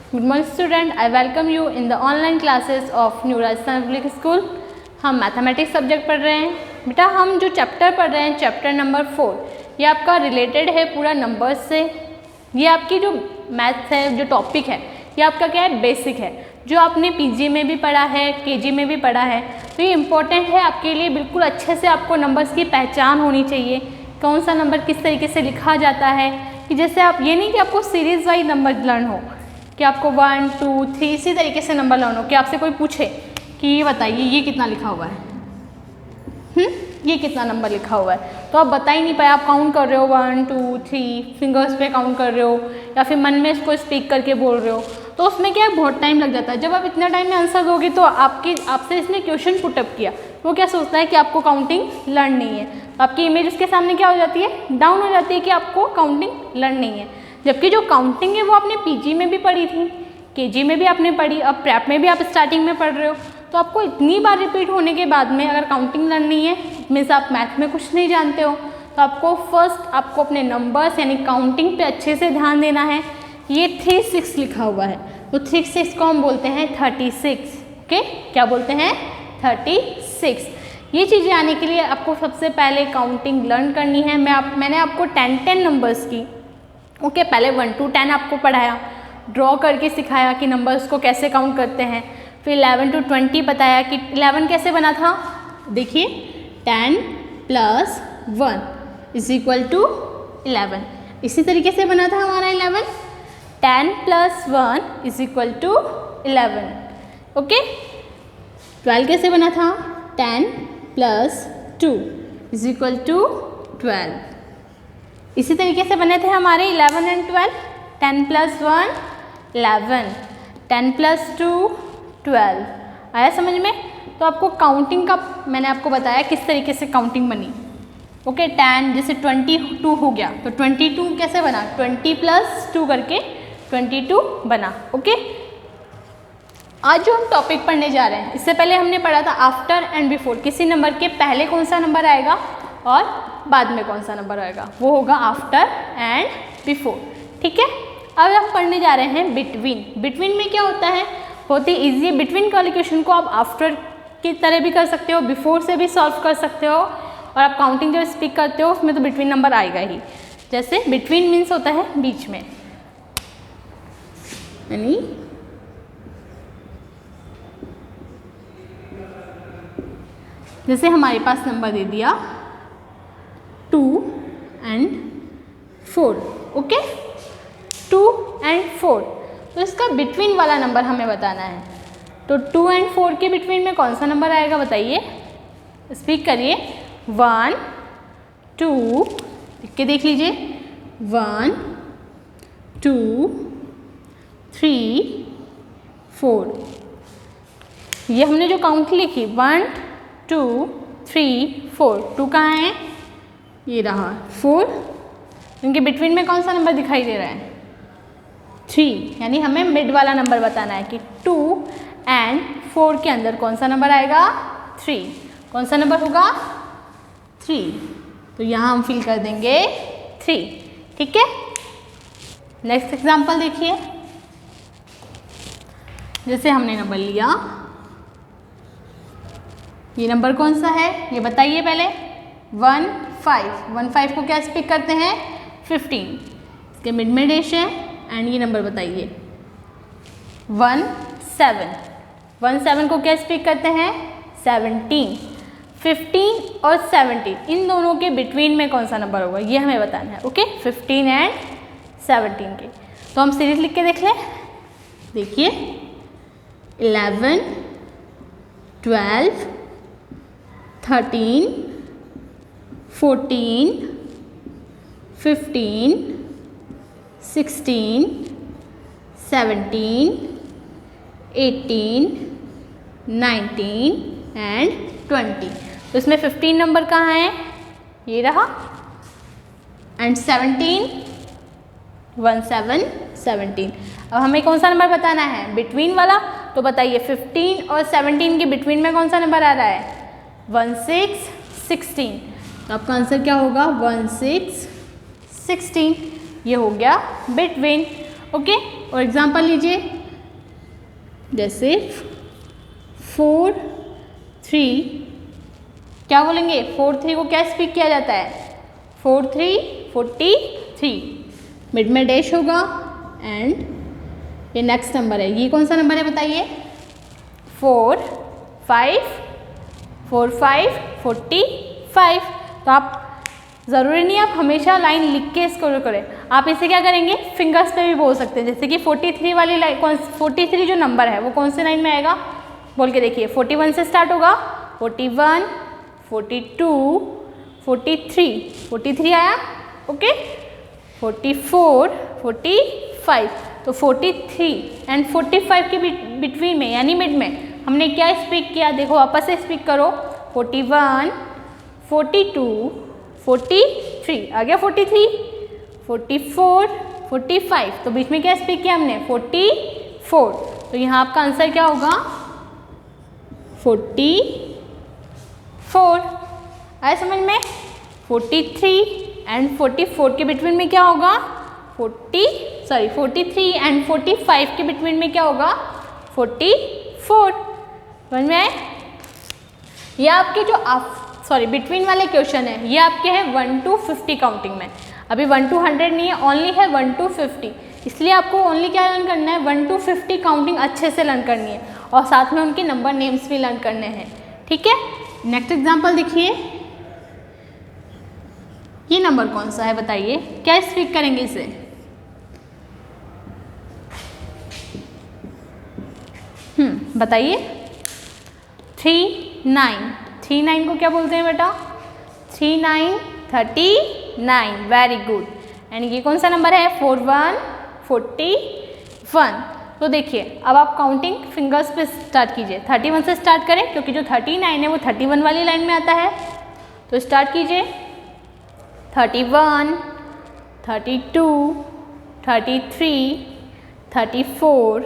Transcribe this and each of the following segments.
Good morning student, I welcome you in the online classes of New Rajasthan Public School। हम mathematics subject पढ़ रहे हैं। बेटा हम जो चैप्टर पढ़ रहे हैं चैप्टर नंबर 4, ये आपका रिलेटेड है पूरा नंबर्स से। ये आपकी जो मैथ्स है, जो टॉपिक है, ये आपका क्या है, बेसिक है, जो आपने पीजी में भी पढ़ा है, केजी में भी पढ़ा है। तो ये इम्पोर्टेंट है आपके लिए, बिल्कुल अच्छे से आपको नंबर्स की पहचान होनी चाहिए, कौन सा नंबर किस तरीके से लिखा जाता है। कि जैसे आप ये नहीं कि आपको सीरीज़ वाइज नंबर लर्न हो, कि आपको 1 2 3 इसी तरीके से नंबर लर्न हो, कि आपसे कोई पूछे कि ये बताइए ये कितना लिखा हुआ है, ये कितना नंबर लिखा हुआ है, तो आप बता ही नहीं पाए। आप काउंट कर रहे हो 1 2 3 फिंगर्स पे काउंट कर रहे हो, या फिर मन में इसको स्पीक करके बोल रहे हो, तो उसमें क्या है, बहुत टाइम लग जाता है। जब आप इतना टाइम में आंसर दोगे तो आपसे इसने क्वेश्चन पुटअप किया, वो क्या सोचता है कि आपको काउंटिंग लर्न नहीं है, तो आपकी इमेज उसके सामने क्या हो जाती है, डाउन हो जाती है कि आपको काउंटिंग लर्न नहीं है। जबकि जो काउंटिंग है वो आपने पीजी में भी पढ़ी थी, केजी में भी आपने पढ़ी, अब प्रेप में भी आप स्टार्टिंग में पढ़ रहे हो। तो आपको इतनी बार रिपीट होने के बाद में अगर काउंटिंग लर्न नहीं है, मीन्स आप मैथ में कुछ नहीं जानते हो। तो आपको फर्स्ट आपको अपने नंबर्स यानी काउंटिंग पे अच्छे से ध्यान देना है। ये 36 लिखा हुआ है, तो 36 को हम बोलते हैं 36। ओके, क्या बोलते हैं, 36। ये चीज़ें आने के लिए आपको सबसे पहले काउंटिंग लर्न करनी है। मैंने आपको 10 नंबर्स की ओके पहले 1 to 10 आपको पढ़ाया, ड्रॉ करके सिखाया कि नंबर्स को कैसे काउंट करते हैं। फिर 11 to 20 बताया कि 11 कैसे बना था। देखिए 10 + 1 = 11, इसी तरीके से बना था हमारा 11। 10 + 1 = 11। ओके, 12 कैसे बना था, 10 + 2 = 12। इसी तरीके से बने थे हमारे 11 और 12। 10 + 1 11, 10 + 2 12। आया समझ में। तो आपको काउंटिंग का मैंने आपको बताया किस तरीके से काउंटिंग बनी। ओके, 10 जैसे 22 हो गया, तो 22 कैसे बना, 20 + 2 करके 22 बना। ओके, आज जो हम टॉपिक पढ़ने जा रहे हैं, इससे पहले हमने पढ़ा था आफ्टर एंड बिफोर, किसी नंबर के पहले कौन सा नंबर आएगा और बाद में कौन सा नंबर आएगा, वो होगा आफ्टर एंड बिफोर। ठीक है, अब हम पढ़ने जा रहे हैं बिटवीन। बिटवीन में क्या होता है, बहुत ही ईजी है। बिटवीन का क्वेश्चन को आप आफ्टर की तरह भी कर सकते हो, बिफोर से भी सॉल्व कर सकते हो, और आप काउंटिंग जब स्पीक करते हो उसमें तो बिटवीन नंबर आएगा ही। जैसे बिटवीन मीन्स होता है बीच में, यानी जैसे हमारे पास नंबर दे दिया 2 और 4। ओके, 2 और 4, तो इसका बिटवीन वाला नंबर हमें बताना है। तो 2 और 4 के बिटवीन में कौन सा नंबर आएगा बताइए, स्पीक करिए। 1 2 लिख के देख लीजिए, 1 2 3 4। ये हमने जो काउंट लिखी 1 2 3 4, 2 कहाँ है, ये रहा 4, इनके बिटवीन में कौन सा नंबर दिखाई दे रहा है, 3, यानी हमें मिड वाला नंबर बताना है कि 2 और 4 के अंदर कौन सा नंबर आएगा, 3। कौन सा नंबर होगा, 3, तो यहाँ हम फिल कर देंगे 3। ठीक है, नेक्स्ट एग्जाम्पल देखिए। जैसे हमने नंबर लिया, ये नंबर कौन सा है ये बताइए पहले, 1 5 को क्या स्पीक करते हैं, 15, इसके मिड में डैश है। एंड ये नंबर बताइए 1 7 को क्या स्पीक करते हैं, 17। 15 और 17 इन दोनों के बिटवीन में कौन सा नंबर होगा ये हमें बताना है। ओके, 15 और 17 के, तो हम सीरीज लिख के देख लें। देखिए 11 12 13 14 15 16 17 18 19 एंड 20। तो इसमें 15 नंबर कहाँ है, ये रहा, एंड 17 1 7 17। अब हमें कौन सा नंबर बताना है, बिटवीन वाला। तो बताइए 15 और 17 के बिटवीन में कौन सा नंबर आ रहा है, 1 6 16। तो आपका आंसर क्या होगा, 1 6 16। ये हो गया बिटवीन। ओके, और एग्जाम्पल लीजिए जैसे 4 3, क्या बोलेंगे 4 3 को क्या स्पीक किया जाता है 4 3 43, मिड में डैश होगा एंड ये नेक्स्ट नंबर है, ये कौन सा नंबर है बताइए 4 5 4 5 45। तो आप ज़रूरी नहीं आप हमेशा लाइन लिख के इसको करें, आप इसे क्या करेंगे फिंगर्स पे भी बोल सकते हैं। जैसे कि 43 वाली लाइन 43 जो नंबर है वो कौन से लाइन में आएगा बोल के देखिए 41 से स्टार्ट होगा 41 42 43 आया ओके 44 45। तो 43 एंड 45 के बिटवीन में यानी मिड में हमने क्या स्पीक किया देखो वापस से स्पीक करो 41 42 43 आ गया 43 44 45। तो बीच में क्या स्पीक किया हमने 44। तो यहाँ आपका आंसर क्या होगा 44। आया समझ में 43 एंड 44 के बिटवीन में क्या होगा 43 एंड 45 के बिटवीन में क्या होगा 44। समझ में आए। ये आपके जो बिटवीन वाले क्वेश्चन है ये आपके हैं 1 to 50 काउंटिंग में। अभी 1 to 100 नहीं है, ओनली है 1 to 50। इसलिए आपको ओनली क्या लर्न करना है 1 to 50 काउंटिंग अच्छे से लर्न करनी है और साथ में उनके नंबर नेम्स भी लर्न करने हैं। ठीक है, नेक्स्ट एग्जाम्पल देखिए, ये नंबर कौन सा है बताइए, क्या स्पीक करेंगे इसे बताइए 39 को क्या बोलते हैं बेटा 39 39 वेरी गुड। एंड ये कौन सा नंबर है 41 41। तो देखिए अब आप काउंटिंग फिंगर्स पे स्टार्ट कीजिए, 31 से स्टार्ट करें क्योंकि जो 39 है वो 31 वाली लाइन में आता है। तो स्टार्ट कीजिए 31 32 33 34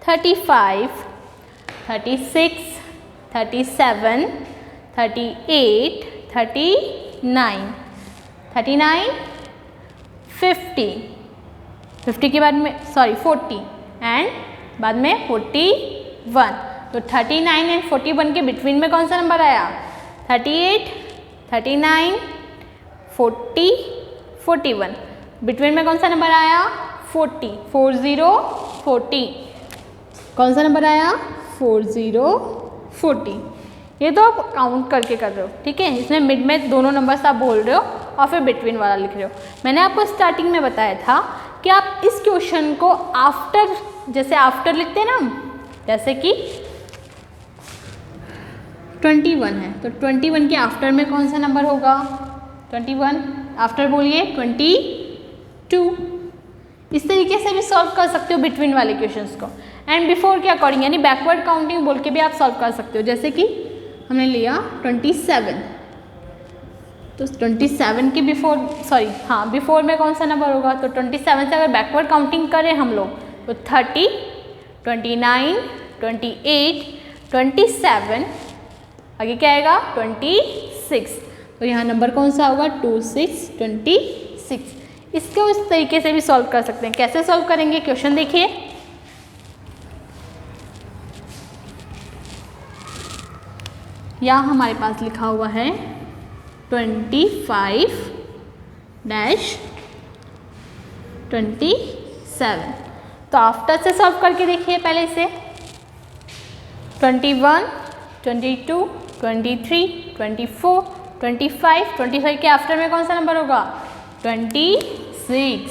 35 36 37 38 39 50 के बाद में 40 एंड बाद में 41। तो 39 एंड 41 के बिटवीन में कौन सा नंबर आया 38 39 40 41। बिटवीन में कौन सा नंबर आया 40 40। कौन सा नंबर आया 40। ये तो आप काउंट करके कर रहे हो ठीक है, इसमें मिड में दोनों नंबर्स आप बोल रहे हो और फिर बिटवीन वाला लिख रहे हो। मैंने आपको स्टार्टिंग में बताया था कि आप इस क्वेश्चन को आफ्टर, जैसे आफ्टर लिखते हैं ना, जैसे कि 21 है तो 21 के आफ्टर में कौन सा नंबर होगा 21 आफ्टर बोलिए 22। इस तरीके से भी सॉल्व कर सकते हो बिटवीन वाले क्वेश्चंस को। एंड बिफोर के अकॉर्डिंग यानी बैकवर्ड काउंटिंग बोल के भी आप सॉल्व कर सकते हो। जैसे कि हमने लिया 27 तो 27 के बिफोर में कौन सा नंबर होगा तो 27 से अगर बैकवर्ड काउंटिंग करें हम लोग तो 30 29 28 27 आगे क्या आएगा 26। तो यहाँ नंबर कौन सा होगा 26। इसको इस तरीके से भी सॉल्व कर सकते हैं। कैसे सॉल्व करेंगे क्वेश्चन देखिए, यहाँ हमारे पास लिखा हुआ है 25-27। तो आफ्टर से सॉल्व करके देखिए पहले इसे 21 22 23 24 25 के आफ्टर में कौन सा नंबर होगा 26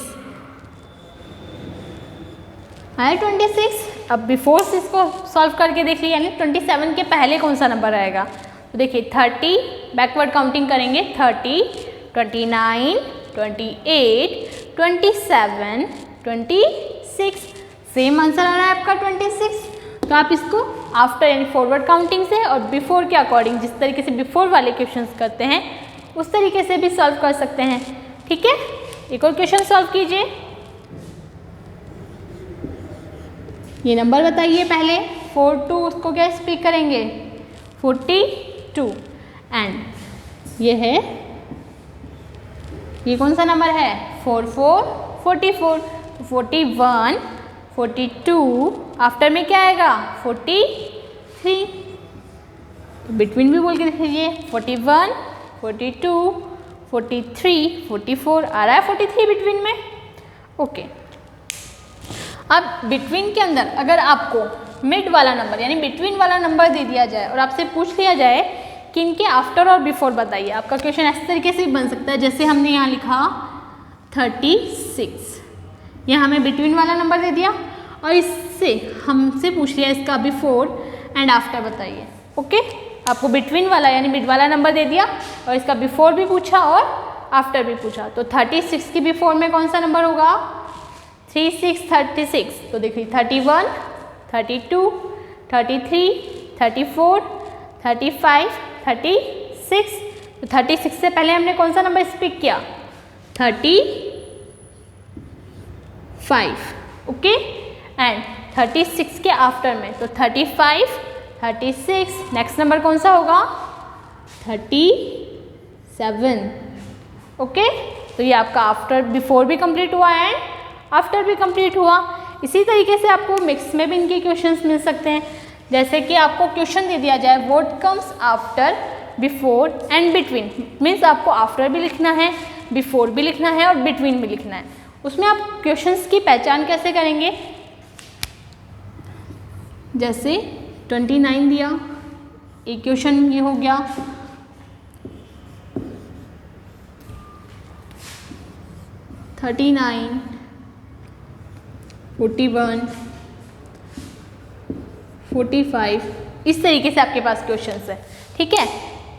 आया 26। अब बिफोर से इसको सॉल्व करके देख लीजिए यानी 27 के पहले कौन सा नंबर आएगा तो देखिए 30 बैकवर्ड काउंटिंग करेंगे 30 29 28 27 26 सेम आंसर आ रहा है आपका 26। तो आप इसको आफ्टर यानी फॉरवर्ड काउंटिंग से और बिफोर के अकॉर्डिंग जिस तरीके से बिफोर वाले क्वेश्चंस करते हैं उस तरीके से भी सॉल्व कर सकते हैं। ठीक है, एक और क्वेश्चन सॉल्व कीजिए। ये नंबर बताइए पहले 42 उसको क्या स्पीक करेंगे 42 एंड ये है ये कौन सा नंबर है 44 41 41 42, आफ्टर में क्या आएगा 43, बिटवीन भी बोल के देखिए 41, 42, 43, 44 आ रहा है 43 बिटवीन में। ओके, अब बिटवीन के अंदर अगर आपको मिड वाला नंबर यानी बिटवीन वाला नंबर दे दिया जाए और आपसे पूछ लिया जाए कि इनके आफ्टर और बिफोर बताइए, आपका क्वेश्चन ऐसे तरीके से भी बन सकता है जैसे हमने यहाँ लिखा 36, यहाँ हमें बिटवीन वाला नंबर दे दिया और इससे हमसे पूछ लिया इसका बिफोर एंड आफ्टर बताइए। ओके, आपको बिटवीन वाला यानी मिड वाला नंबर दे दिया और इसका बिफोर भी पूछा और आफ्टर भी पूछा, तो 36 की बिफोर में कौन सा नंबर होगा 36, तो देखिए 31, 32, 33, 34, 35, 36, तो 36 से पहले हमने कौन सा नंबर स्पीक किया 35, ओके, एंड 36 के आफ्टर में तो 35, 36, नेक्स्ट नंबर कौन सा होगा 37, ओके, तो ये आपका आफ्टर बिफोर भी कंप्लीट हुआ एंड आफ्टर भी कंप्लीट हुआ। इसी तरीके से आपको मिक्स में भी इनके क्वेश्चंस मिल सकते हैं, जैसे कि आपको क्वेश्चन दे दिया जाए what comes after before and between, means आपको आफ्टर भी लिखना है, बिफोर भी लिखना है और बिटवीन भी लिखना है। उसमें आप क्वेश्चंस की पहचान कैसे करेंगे, जैसे 29 दिया, एक क्वेश्चन ये हो गया, 39, 41, 45, इस तरीके से आपके पास क्वेश्चंस है। ठीक है,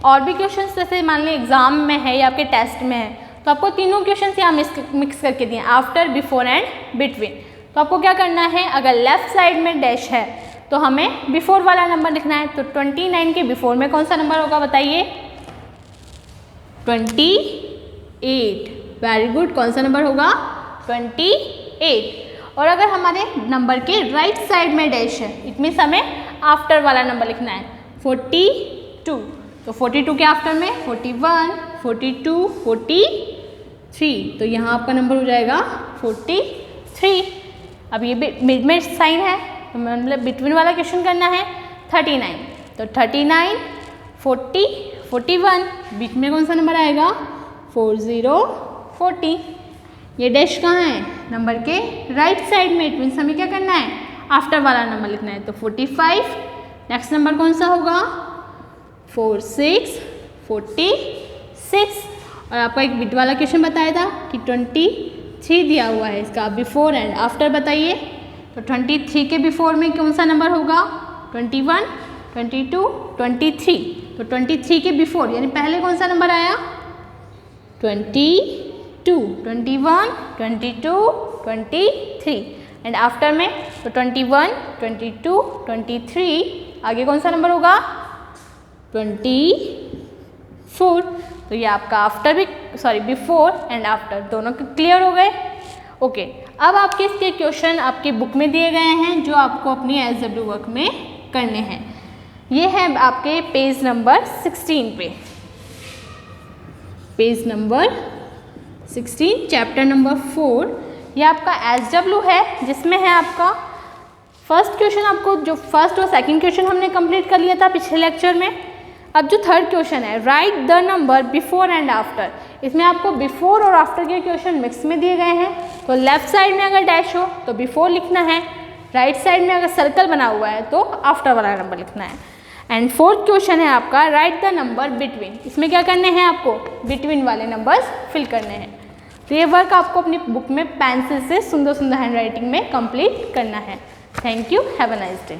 और भी क्वेश्चंस जैसे मान लीजिए एग्जाम में है या आपके टेस्ट में है तो आपको तीनों क्वेश्चंस यहाँ मिक्स करके दिए आफ्टर, बिफोर एंड बिटवीन। तो आपको क्या करना है, अगर लेफ्ट साइड में डैश है तो हमें बिफोर वाला नंबर लिखना है, तो 29 के बिफोर में कौन सा नंबर होगा बताइए 28, वेरी गुड, कौन सा नंबर होगा 28। और अगर हमारे नंबर के राइट साइड में डैश है इट मीन्स हमें आफ्टर वाला नंबर लिखना है 42, तो 42 के आफ्टर में 41, 42, 43, तो यहाँ आपका नंबर हो जाएगा 43। अब ये मिड में साइन है तो मतलब बिटवीन वाला क्वेश्चन करना है 39, तो 39, 40, 41, बीच में कौन सा नंबर आएगा 40, 40। ये डैश कहाँ है, नंबर के राइट साइड में, इट मीन्स हमें क्या करना है आफ्टर वाला नंबर लिखना है, तो 45, नेक्स्ट नंबर कौन सा होगा 46, 46। और आपको एक बिट वाला क्वेश्चन बताया था कि 23 दिया हुआ है, इसका बिफोर एंड आफ्टर बताइए, तो 23 के बिफोर में कौन सा नंबर होगा 21, 22, 23, तो 23 के बिफोर यानी पहले कौन सा नंबर आया 22, 21, 22, 23 एंड आफ्टर में तो 21, 22, 23, आगे कौन सा नंबर होगा 24। तो ये आपका आफ्टर भी बिफोर एंड आफ्टर दोनों क्लियर हो गए। ओके, अब आपके इसके क्वेश्चन आपकी बुक में दिए गए हैं जो आपको अपनी एसडब्ल्यू वर्क में करने हैं। ये है आपके पेज नंबर 16 पे, पेज नंबर 16 चैप्टर नंबर 4, ये आपका एसडब्ल्यू है जिसमें है आपका फर्स्ट क्वेश्चन, आपको जो फर्स्ट और सेकंड क्वेश्चन हमने कंप्लीट कर लिया था पिछले लेक्चर में। अब जो थर्ड क्वेश्चन है right the number before and after, इसमें आपको बिफोर और आफ्टर के क्वेश्चन मिक्स में दिए गए हैं। तो लेफ्ट साइड में अगर डैश हो तो बिफोर लिखना है, राइट साइड में अगर सर्कल बना हुआ है तो आफ्टर वाला नंबर लिखना है। एंड फोर्थ क्वेश्चन है आपका राइट द नंबर बिटवीन, इसमें क्या करने हैं आपको बिटवीन वाले नंबर्स फिल करने हैं। तो ये वर्क आपको अपनी बुक में पेंसिल से सुंदर सुंदर हैंड राइटिंग में कंप्लीट करना है। Thank you, have a nice day.